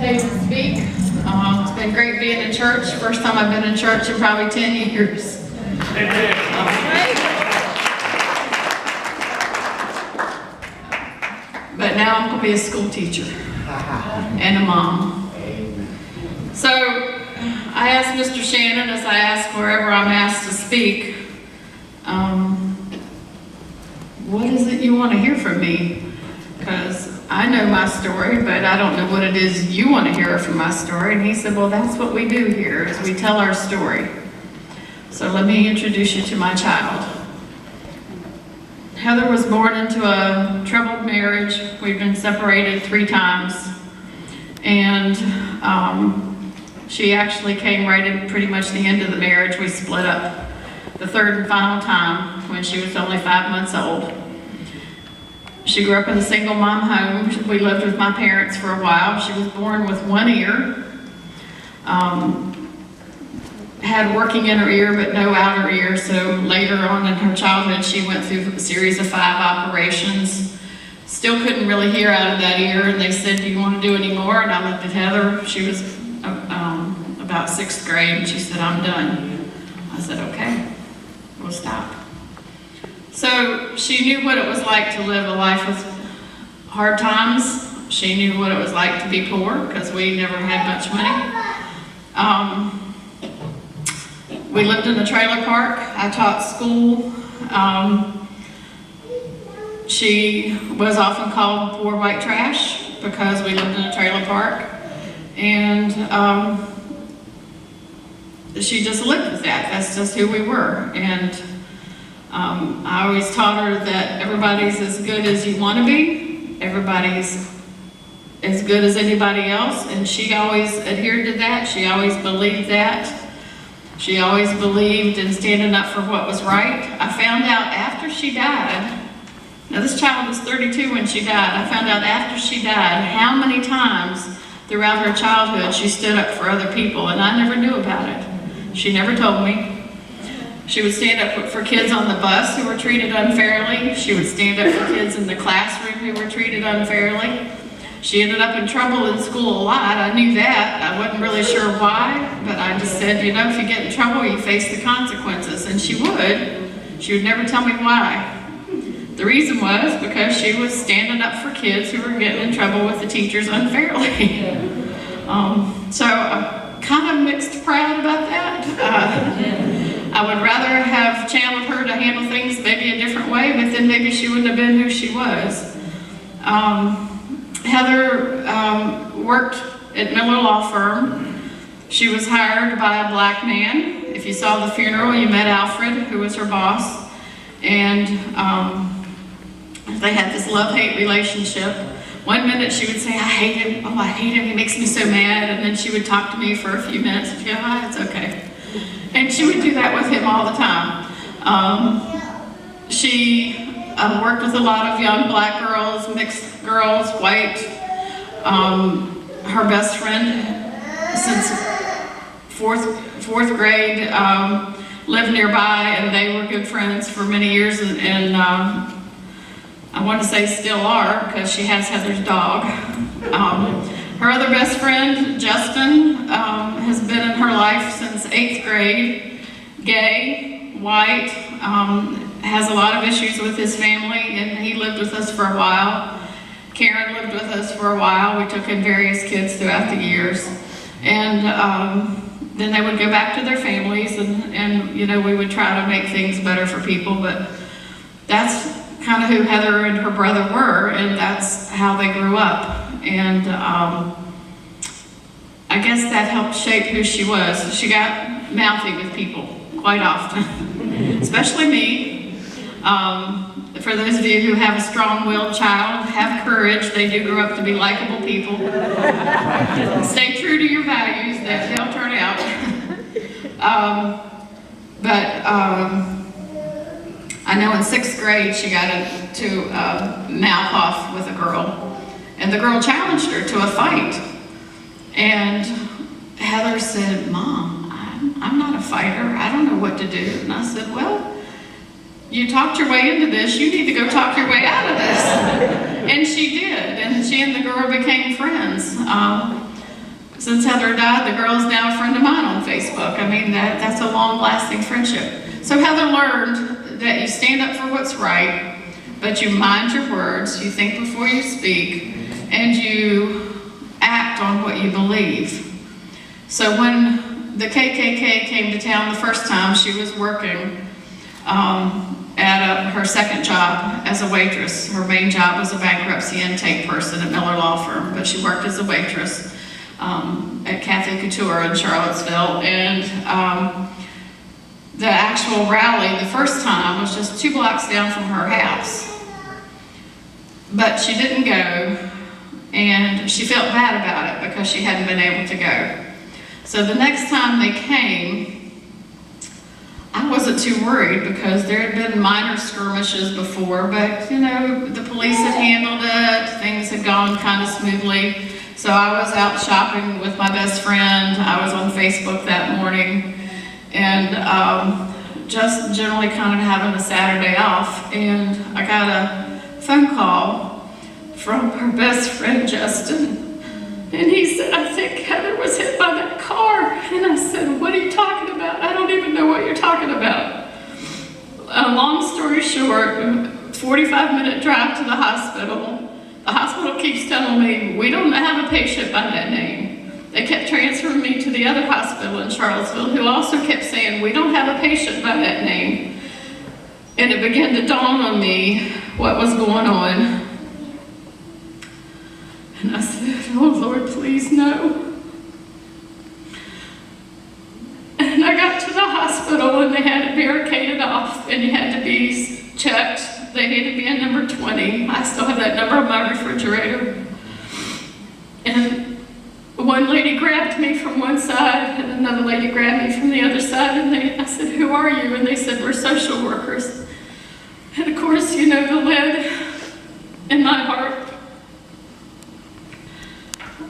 Today to speak. It's been great being in church. First time I've been in church in probably 10 years. But now I'm going to be a school teacher and a mom. So I asked Mr. Shannon, as I ask wherever I'm asked to speak, what is it you want to hear from me? Because I know my story, but I don't know what it is you want to hear from my story. And he said, well, that's what we do here, is we tell our story. So let me introduce you to my child. Heather was born into a troubled marriage. We've been separated 3 times. And she actually came right in pretty much the end of the marriage. We split up the 3rd and final time when she was only 5 months old. She grew up in a single mom home. We lived with my parents for a while. She was born with 1 ear. Had working in her ear but no outer ear, so later on in her childhood she went through a series of 5 operations. Still couldn't really hear out of that ear, and they said, do you want to do any more? And I looked at Heather. She was about 6th grade, and she said, I'm done. I said, okay, we'll stop. So she knew what it was like to live a life with hard times. She knew what it was like to be poor, because we never had much money. We lived in a trailer park. I taught school. She was often called poor white trash because we lived in a trailer park. And she just lived with that. That's just who we were. And I always taught her that everybody's as good as you want to be. Everybody's as good as anybody else. And she always adhered to that. She always believed that. She always believed in standing up for what was right. I found out after she died, now this child was 32 when she died, I found out after she died how many times throughout her childhood she stood up for other people, and I never knew about it. She never told me. She would stand up for kids on the bus who were treated unfairly. She would stand up for kids in the classroom who were treated unfairly. She ended up in trouble in school a lot. I knew that. I wasn't really sure why, but I just said, you know, if you get in trouble, you face the consequences. And she would. She would never tell me why. The reason was because she was standing up for kids who were getting in trouble with the teachers unfairly. So I'm kind of mixed proud about that. I would rather have channeled her to handle things maybe a different way, but then maybe she wouldn't have been who she was. Heather worked at Miller Law Firm. She was hired by a black man. If you saw the funeral, you met Alfred, who was her boss. And they had this love-hate relationship. One minute she would say, I hate him. Oh, I hate him. He makes me so mad. And then she would talk to me for a few minutes and she'd go, oh, it's okay. And she would do that with him all the time. She worked with a lot of young black girls, mixed girls, white. Her best friend since fourth grade lived nearby, and they were good friends for many years, and I want to say still are, because she has Heather's dog. Her other best friend, Justin, has been in her life since 8th grade, gay, white, has a lot of issues with his family, and he lived with us for a while. Karen lived with us for a while. We took in various kids throughout the years. And then they would go back to their families, and you know, we would try to make things better for people, but that's kind of who Heather and her brother were, and that's how they grew up. And I guess that helped shape who she was. She got mouthy with people quite often, especially me. For those of you who have a strong-willed child, have courage. They do grow up to be likable people. Stay true to your values. They'll turn out. I know in 6th grade she got into a mouth-off with a girl, and the girl challenged her to a fight. And Heather said, Mom, I'm not a fighter. I don't know what to do. And I said, well, you talked your way into this, you need to go talk your way out of this. And she did, and she and the girl became friends. Since Heather died, the girl is now a friend of mine on Facebook. I mean, that's a long-lasting friendship. So Heather learned that you stand up for what's right, but you mind your words, you think before you speak, and you act on what you believe. So when the KKK came to town the first time, she was working at her second job as a waitress. Her main job was a bankruptcy intake person at Miller Law Firm, but she worked as a waitress at Cafe Couture in Charlottesville. And the actual rally the first time was just 2 blocks down from her house. But she didn't go, and she felt bad about it because she hadn't been able to go. So the next time they came, I wasn't too worried because there had been minor skirmishes before, but you know, the police had handled it, things had gone kind of smoothly. So I was out shopping with my best friend. I was on Facebook that morning, and just generally kind of having a Saturday off, and I got a phone call from her best friend, Justin, and he said, "I think Heather was hit by that car." And I said, "What are you talking about? I don't even know what you're talking about." Long story short, 45-minute drive to the hospital. The hospital keeps telling me, "We don't have a patient by that name." They kept transferring me to the other hospital in Charlottesville, who also kept saying, "We don't have a patient by that name." And it began to dawn on me what was going on. And I said, "Oh Lord, please no." And I got to the hospital and they had it barricaded off and you had to be checked. They needed to be in number 20. I still have that number on my refrigerator. And one lady grabbed me from one side and another lady grabbed me from the other side, and I said, "Who are you?" And they said, "We're social workers." And of course, you know, the lead in my heart.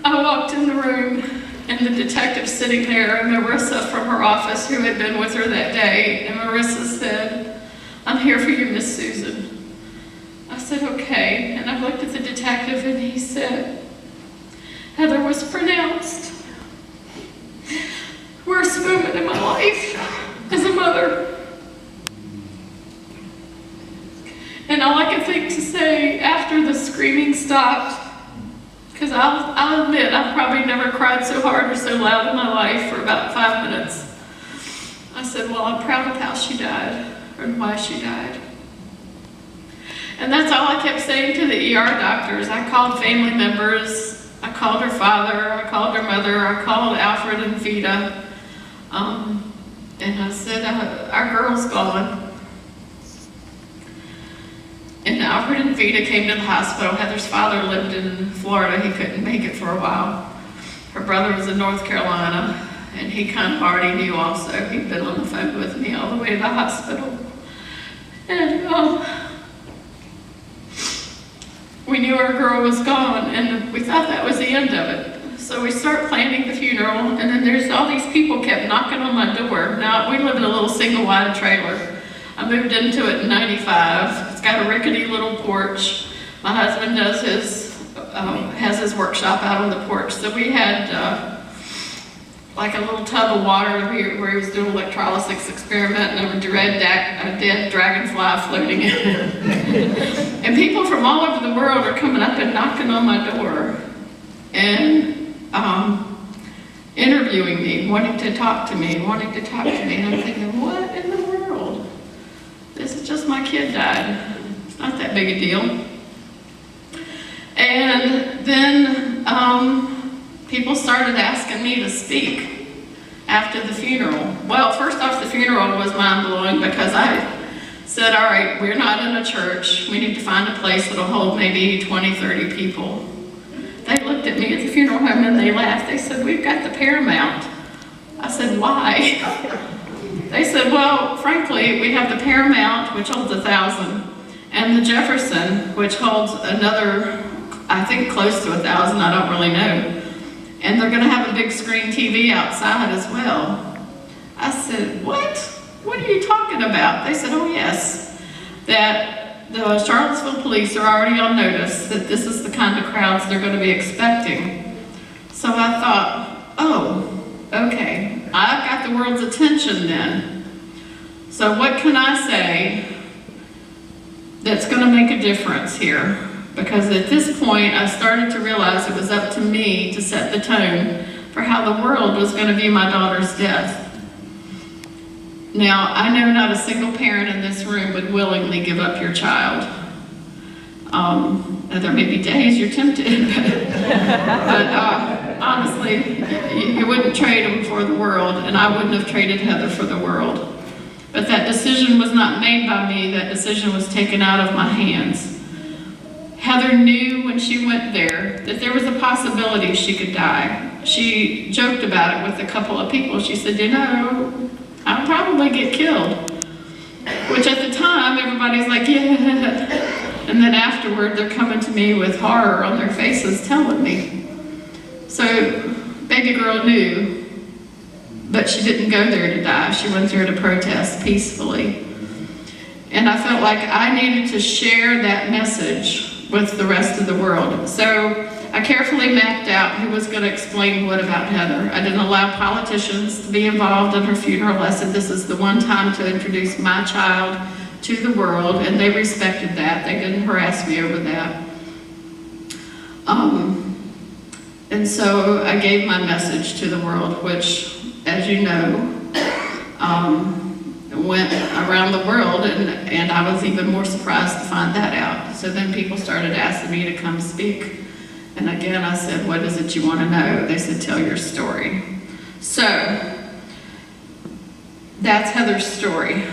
I walked in the room and the detective sitting there, Marissa from her office, who had been with her that day, and Marissa said, "I'm here for you, Miss Susan." I said, "Okay." And I looked at the detective and he said, "Heather was pronounced worst moment in my life as a mother." And all I could think to say after the screaming stopped, because I'll admit I've probably never cried so hard or so loud in my life for about 5 minutes. I said, "Well, I'm proud of how she died and why she died." And that's all I kept saying to the ER doctors. I called family members. I called her father. I called her mother. I called Alfred and Vida. And I said, "Our girl's gone." And Alfred and Vida came to the hospital. Heather's father lived in Florida. He couldn't make it for a while. Her brother was in North Carolina, and he kind of already knew also. He'd been on the phone with me all the way to the hospital. And we knew our girl was gone, and we thought that was the end of it. So we start planning the funeral, and then there's all these people kept knocking on my door. Now, we live in a little single-wide trailer. I moved into it in '95. It's got a rickety little porch. My husband does has his workshop out on the porch. So we had like a little tub of water where he was doing an electrolysis experiment, and a dead dragonfly floating in it. And people from all over the world are coming up and knocking on my door and interviewing me, wanting to talk to me. And I'm thinking, what in the world? This is just my kid died. It's not that big a deal. And then people started asking me to speak after the funeral. Well, first off, the funeral was mind-blowing because I said, "All right, we're not in a church. We need to find a place that'll hold maybe 20, 30 people." They looked at me at the funeral home and they laughed. They said, "We've got the Paramount." I said, "Why?" They said, "Well, frankly, we have the Paramount, which holds 1,000, and the Jefferson, which holds another, I think close to 1,000, I don't really know. And they're gonna have a big screen TV outside as well." I said, "What? What are you talking about?" They said, "Oh yes, that the Charlottesville police are already on notice that this is the kind of crowds they're gonna be expecting." So I thought, attention then. So what can I say that's going to make a difference here? Because at this point, I started to realize it was up to me to set the tone for how the world was going to view my daughter's death. Now, I know not a single parent in this room would willingly give up your child. There may be days you're tempted, but honestly, you wouldn't trade them for the world, and I wouldn't have traded Heather for the world. But that decision was not made by me, that decision was taken out of my hands. Heather knew when she went there that there was a possibility she could die. She joked about it with a couple of people. She said, you know, I'll probably get killed. Which at the time, everybody's like, yeah. And then afterward, they're coming to me with horror on their faces telling me. So, baby girl knew, but she didn't go there to die. She went there to protest peacefully. And I felt like I needed to share that message with the rest of the world. So I carefully mapped out who was going to explain what about Heather. I didn't allow politicians to be involved in her funeral. I said, this is the one time to introduce my child to the world, and they respected that. They didn't harass me over that. And so I gave my message to the world, which, as you know, went around the world, and I was even more surprised to find that out. So then people started asking me to come speak. And again, I said, what is it you want to know? They said, tell your story. So, that's Heather's story.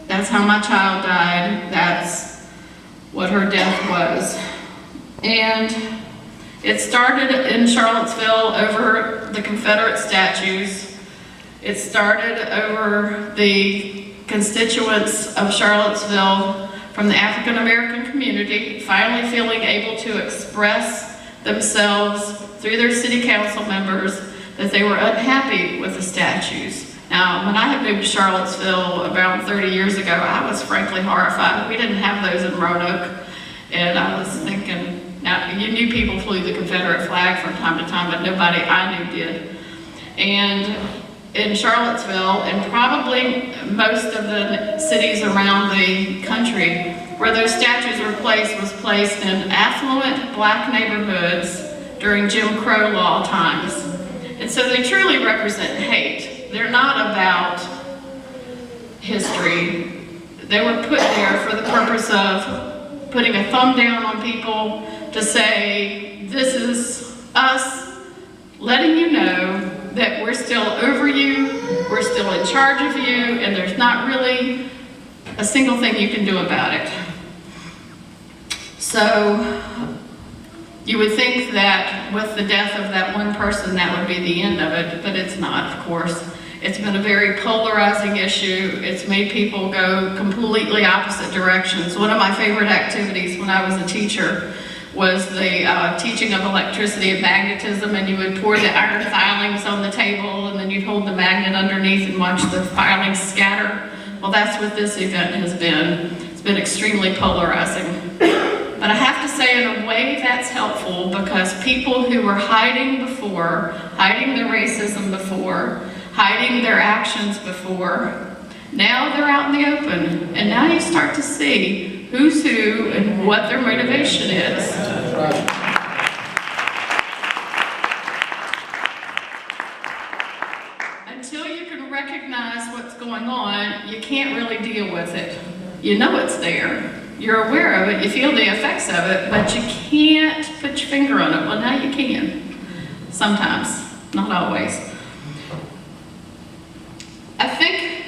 That's how my child died. That's what her death was. And it started in Charlottesville over the Confederate statues. It started over the constituents of Charlottesville from the African American community finally feeling able to express themselves through their city council members that they were unhappy with the statues. Now, when I had moved to Charlottesville around 30 years ago, I was frankly horrified. We didn't have those in Roanoke, and I was thinking, now, you knew people flew the Confederate flag from time to time, but nobody I knew did. And in Charlottesville, and probably most of the cities around the country, where those statues were placed was placed in affluent black neighborhoods during Jim Crow law times. And so they truly represent hate. They're not about history. They were put there for the purpose of putting a thumb down on people to say, this is us letting you know that we're still over you, we're still in charge of you, and there's not really a single thing you can do about it. So, you would think that with the death of that one person, that would be the end of it, but it's not, of course. It's been a very polarizing issue. It's made people go completely opposite directions. One of my favorite activities when I was a teacher was the teaching of electricity and magnetism, and you would pour the iron filings on the table, and then you'd hold the magnet underneath and watch the filings scatter. Well, that's what this event has been. It's been extremely polarizing. But I have to say, in a way, that's helpful, because people who were hiding before, hiding their racism before, hiding their actions before, now they're out in the open. And now you start to see who's who and what their motivation is. Until you can recognize what's going on, you can't really deal with it. You know it's there. You're aware of it, you feel the effects of it, but you can't put your finger on it. Well, now you can. Sometimes, not always. I think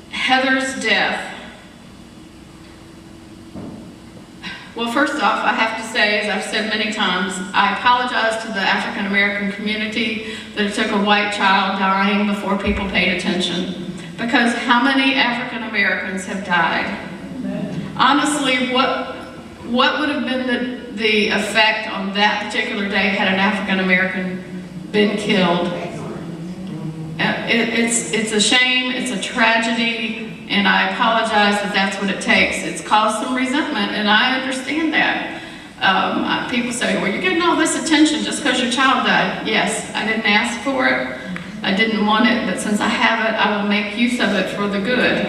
Heather's death, well, first off, I have to say, as I've said many times, I apologize to the African American community that it took a white child dying before people paid attention. Because how many African Americans have died? Honestly, what would have been the effect on that particular day had an African American been killed? It's a shame, it's a tragedy, and I apologize that that's what it takes. It's caused some resentment, and I understand that. People say, well, you're getting all this attention just because your child died. Yes, I didn't ask for it. I didn't want it, but since I have it, I will make use of it for the good.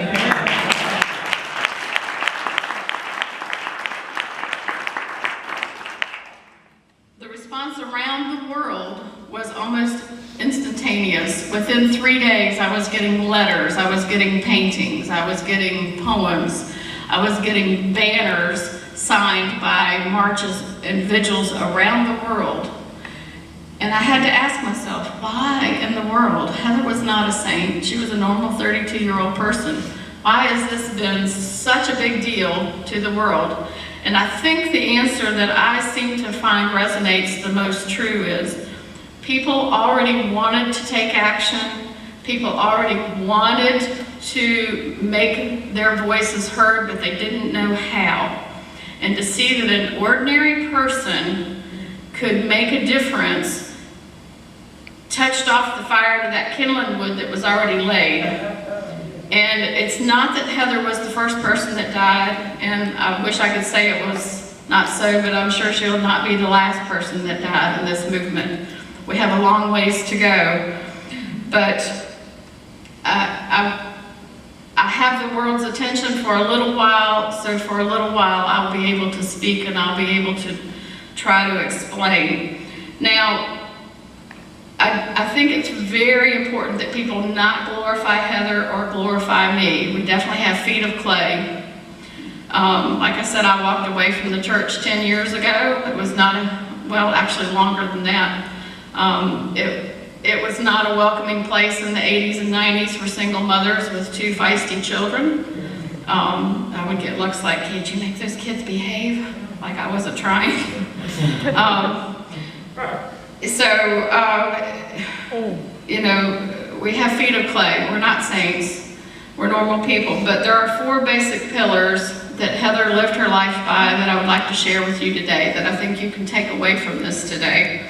The response around the world was almost instantaneous. Within 3 days, I was getting letters, I was getting paintings, I was getting poems, I was getting banners signed by marches and vigils around the world. And I had to ask myself, why in the world? Heather was not a saint. She was a normal 32-year-old person. Why has this been such a big deal to the world? And I think the answer that I seem to find resonates the most true is people already wanted to take action. People already wanted to make their voices heard, but they didn't know how. And to see that an ordinary person could make a difference touched off the fire to that kindling wood that was already laid. And it's not that Heather was the first person that died, and I wish I could say it was not so, but I'm sure she'll not be the last person that died in this movement. We have a long ways to go. But I have the world's attention for a little while, so for a little while I'll be able to speak and I'll be able to try to explain. Now, I think it's very important that people not glorify Heather or glorify me. We definitely have feet of clay. Like I said, I walked away from the church 10 years ago. It was not, well, actually longer than that. It was not a welcoming place in the 80s and 90s for single mothers with 2 feisty children. I would get looks like, can't you make those kids behave? Like I wasn't trying. You know, we have feet of clay. We're not saints. We're normal people. But there are 4 basic pillars that Heather lived her life by that I would like to share with you today, that I think you can take away from this today.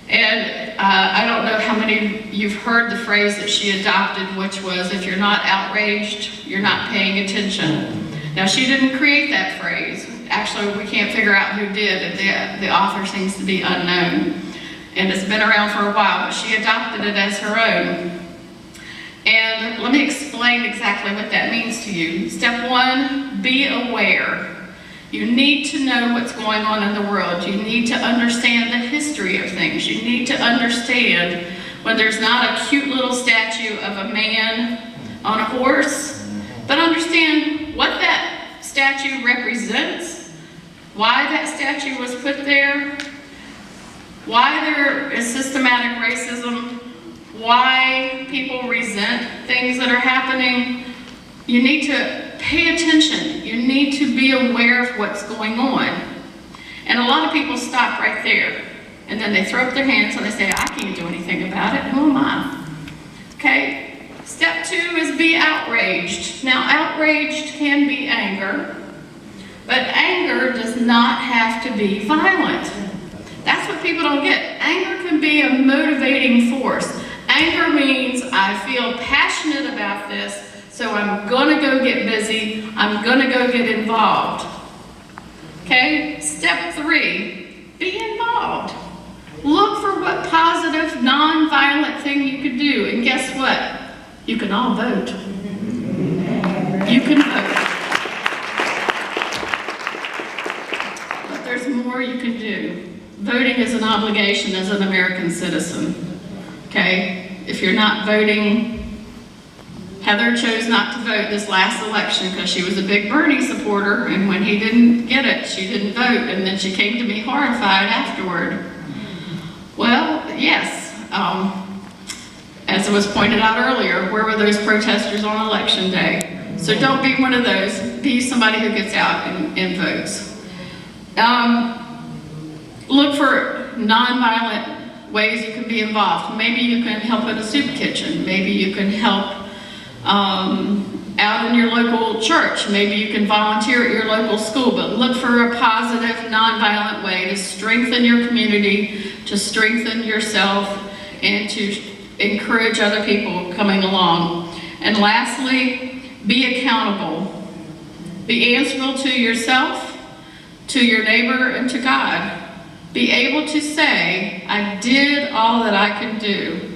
And I don't know how many of you've heard the phrase that she adopted, which was, if you're not outraged, you're not paying attention. Now, she didn't create that phrase. Actually, we can't figure out who did. The author seems to be unknown. And it's been around for a while, but she adopted it as her own. And let me explain exactly what that means to you. Step 1, be aware. You need to know what's going on in the world. You need to understand the history of things. You need to understand when there's not a cute little statue of a man on a horse, but understand what that statue represents, why that statue was put there, why there is systematic racism, why people resent things that are happening. You need to pay attention. You need to be aware of what's going on. And a lot of people stop right there. And then they throw up their hands and they say, I can't do anything about it. Who am I? Okay. Step 2 is be outraged. Now, outraged can be anger, but anger does not have to be violent. That's what people don't get. Anger can be a motivating force. Anger means I feel passionate about this, so I'm gonna go get busy, I'm gonna go get involved. Okay, step 3, be involved. Look for what positive, non-violent thing you could do, and guess what? You can all vote. You can vote. But there's more you can do. Voting is an obligation as an American citizen, okay? If you're not voting, Heather chose not to vote this last election because she was a big Bernie supporter, and when he didn't get it, she didn't vote, and then she came to me horrified afterward. Well, yes, as it was pointed out earlier, where were those protesters on election day? So don't be one of those, be somebody who gets out and votes. Look for non-violent ways you can be involved. Maybe you can help in a soup kitchen. Maybe you can help out in your local church. Maybe you can volunteer at your local school, but look for a positive, non-violent way to strengthen your community, to strengthen yourself, and to encourage other people coming along. And lastly, be accountable. Be answerable to yourself, to your neighbor, and to God. Be able to say, I did all that I could do.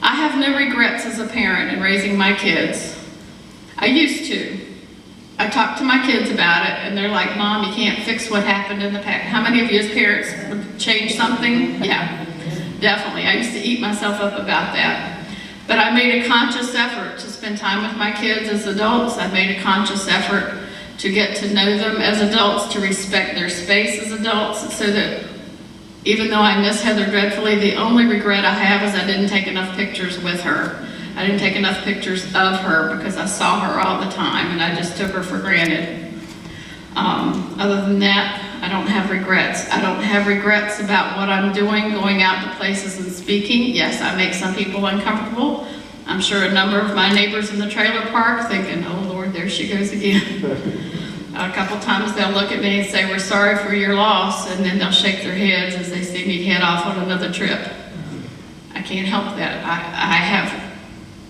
I have no regrets as a parent in raising my kids. I used to. I talk to my kids about it, and they're like, Mom, you can't fix what happened in the past. How many of you as parents would change something? Yeah, definitely. I used to eat myself up about that. But I made a conscious effort to spend time with my kids as adults. I made a conscious effort to get to know them as adults, to respect their space as adults, so that even though I miss Heather dreadfully, the only regret I have is I didn't take enough pictures with her. I didn't take enough pictures of her because I saw her all the time and I just took her for granted. Other than that, I don't have regrets. I don't have regrets about what I'm doing, going out to places and speaking. Yes, I make some people uncomfortable. I'm sure a number of my neighbors in the trailer park thinking, oh Lord, there she goes again. A couple times they'll look at me and say, we're sorry for your loss, and then they'll shake their heads as they see me head off on another trip. I can't help that. I have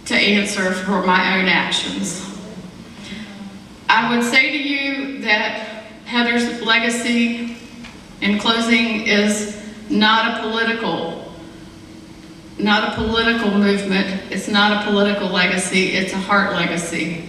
to answer for my own actions. I would say to you that Heather's legacy, in closing, is not a political movement. It's not a political legacy. It's a heart legacy.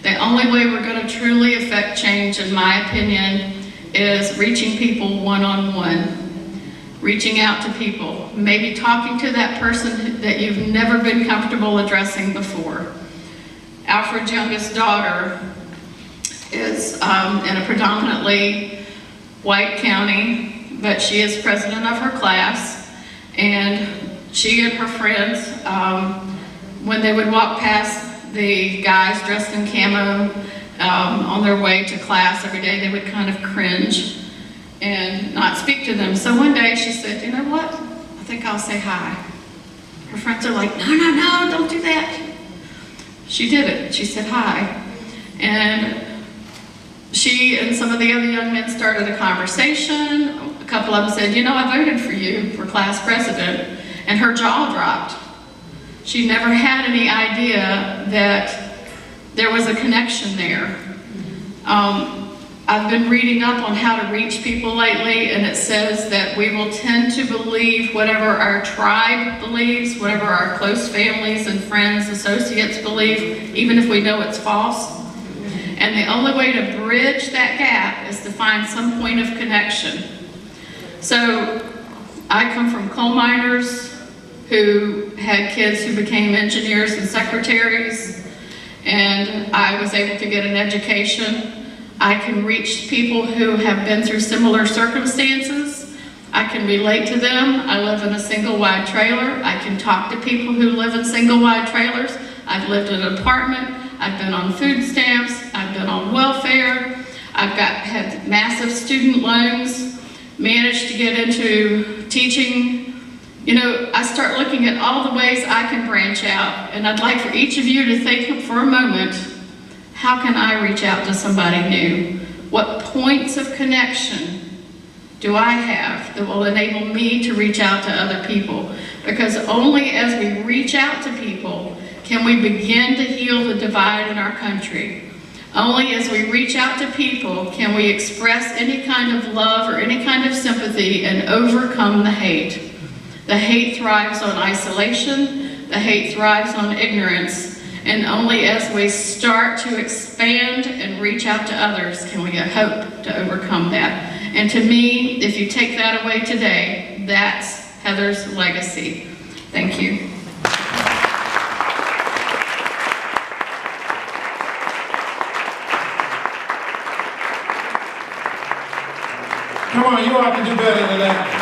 The only way we're going to truly affect change, in my opinion, is reaching people one-on-one, reaching out to people, maybe talking to that person that you've never been comfortable addressing before. Alfred's youngest daughter is in a predominantly white county, but she is president of her class, and she and her friends, when they would walk past the guys dressed in camo on their way to class every day, they would kind of cringe and not speak to them. So one day she said, you know what? I think I'll say hi. Her friends are like, no, no, no, don't do that. She did it. She said hi. And she and some of the other young men started a conversation. A couple of them said, you know, I voted for you for class president. And her jaw dropped. She never had any idea that there was a connection there. I've been reading up on how to reach people lately, and it says that we will tend to believe whatever our tribe believes, whatever our close families and friends, associates believe, even if we know it's false. And the only way to bridge that gap is to find some point of connection. So I come from coal miners who had kids who became engineers and secretaries, and I was able to get an education. I can reach people who have been through similar circumstances. I can relate to them. I live in a single wide trailer. I can talk to people who live in single wide trailers. I've lived in an apartment. I've been on food stamps. I've been on welfare. I've had massive student loans, managed to get into teaching. You know, I start looking at all the ways I can branch out, and I'd like for each of you to think for a moment, how can I reach out to somebody new? What points of connection do I have that will enable me to reach out to other people? Because only as we reach out to people can we begin to heal the divide in our country. Only as we reach out to people can we express any kind of love or any kind of sympathy and overcome the hate. The hate thrives on isolation, the hate thrives on ignorance, and only as we start to expand and reach out to others can we hope to overcome that. And to me, if you take that away today, that's Heather's legacy. Thank you. Come on, you all can do better than that.